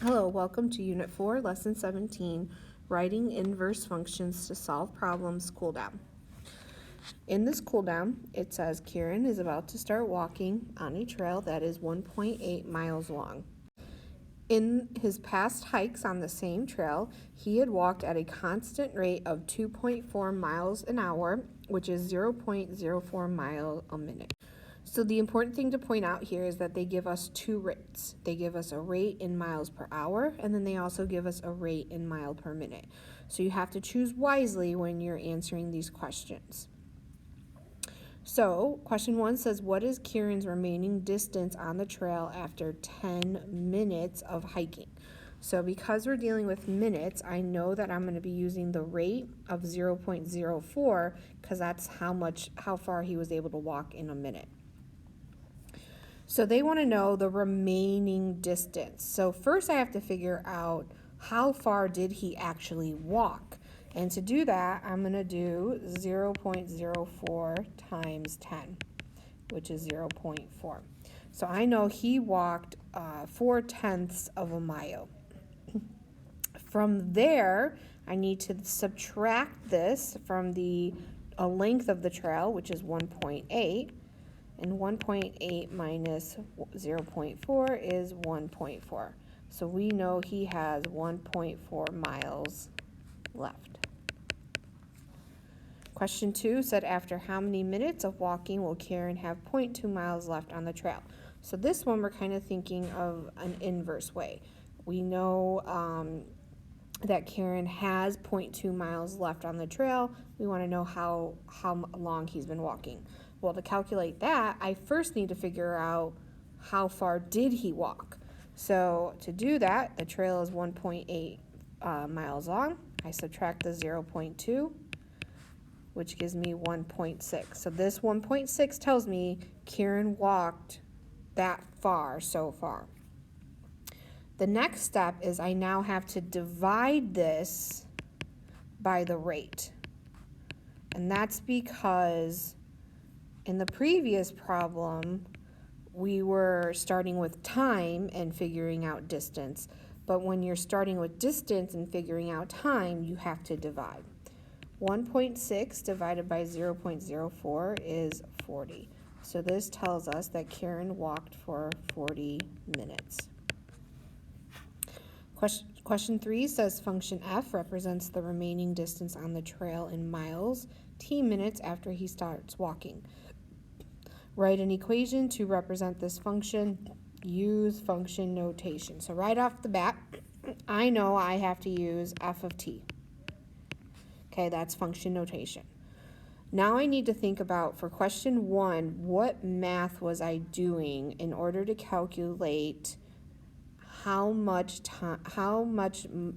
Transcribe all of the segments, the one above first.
Hello, welcome to Unit 4, Lesson 17, Writing Inverse Functions to Solve Problems, Cool Down. In this cool down, it says Kieran is about to start walking on a trail that is 1.8 miles long. In his past hikes on the same trail, he had walked at a constant rate of 2.4 miles an hour, which is 0.04 miles a minute. So the important thing to point out here is that they give us two rates. They give us a rate in miles per hour, and then they also give us a rate in mile per minute. So you have to choose wisely when you're answering these questions. So question 1 says, what is Kieran's remaining distance on the trail after 10 minutes of hiking? So because we're dealing with minutes, I know that I'm going to be using the rate of 0.04 because that's how far he was able to walk in a minute. So they want to know the remaining distance. So first I have to figure out how far did he actually walk. And to do that, I'm going to do 0.04 times 10, which is 0.4. So I know he walked 4/10 of a mile. From there, I need to subtract this from the length of the trail, which is 1.8. And 1.8 minus 0.4 is 1.4. So we know he has 1.4 miles left. Question 2 said, after how many minutes of walking will Kieran have 0.2 miles left on the trail? So this one we're kind of thinking of an inverse way. We know that Kieran has 0.2 miles left on the trail. We want to know how long he's been walking. Well, to calculate that, I first need to figure out how far did he walk. So to do that, the trail is 1.8 miles long. I subtract the 0.2, which gives me 1.6. So this 1.6 tells me Kieran walked that far so far. The next step is I now have to divide this by the rate. And that's because in the previous problem, we were starting with time and figuring out distance. But when you're starting with distance and figuring out time, you have to divide. 1.6 divided by 0.04 is 40. So this tells us that Kieran walked for 40 minutes. Question 3 says function f represents the remaining distance on the trail in miles, t minutes after he starts walking. Write an equation to represent this function. Use function notation. So right off the bat, I know I have to use f of t. Okay, that's function notation. Now I need to think about, for question 1, what math was I doing in order to calculate how much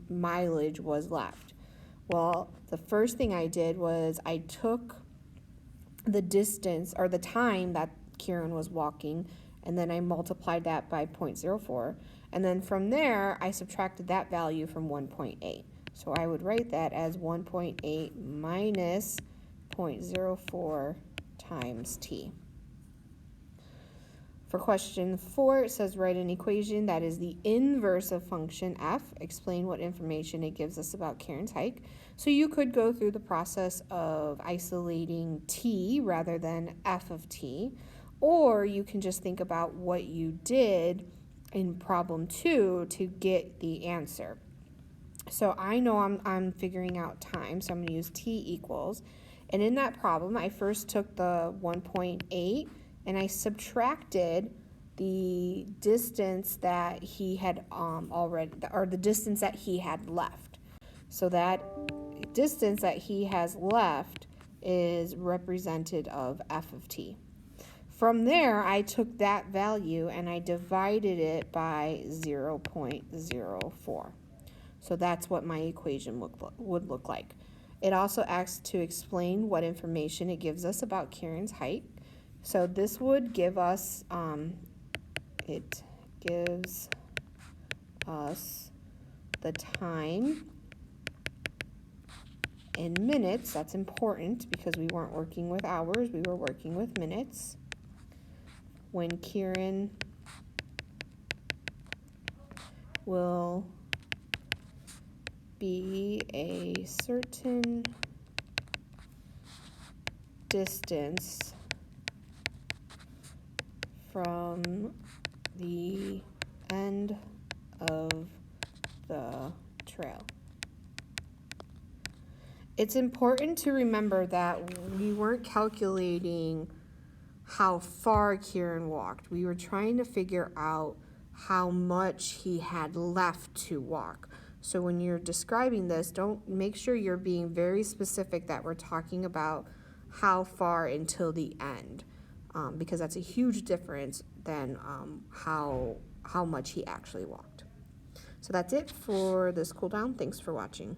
mileage was left? Well, the first thing I did was I took the distance or the time that Kieran was walking, and then I multiplied that by 0.04, and then from there I subtracted that value from 1.8. So I would write that as 1.8 minus 0.04 times t. For question 4, it says write an equation that is the inverse of function f. Explain what information it gives us about Kieran's hike. So you could go through the process of isolating t rather than f of t, or you can just think about what you did in problem 2 to get the answer. So I know I'm figuring out time, so I'm going to use t equals. And in that problem, I first took the 1.8 and I subtracted the distance that he had the distance that he had left. So that distance that he has left is represented of f of t. From there, I took that value and I divided it by 0.04. So that's what my equation would look like. It also asks to explain what information it gives us about Kieran's height. So this would give us, it gives us the time in minutes. That's important because we weren't working with hours, we were working with minutes. When Kieran will be a certain distance from the end of the trail. It's important to remember that we weren't calculating how far Kieran walked. We were trying to figure out how much he had left to walk. So when you're describing this, make sure you're being very specific that we're talking about how far until the end, because that's a huge difference than how much he actually walked. So that's it for this cool down. Thanks for watching.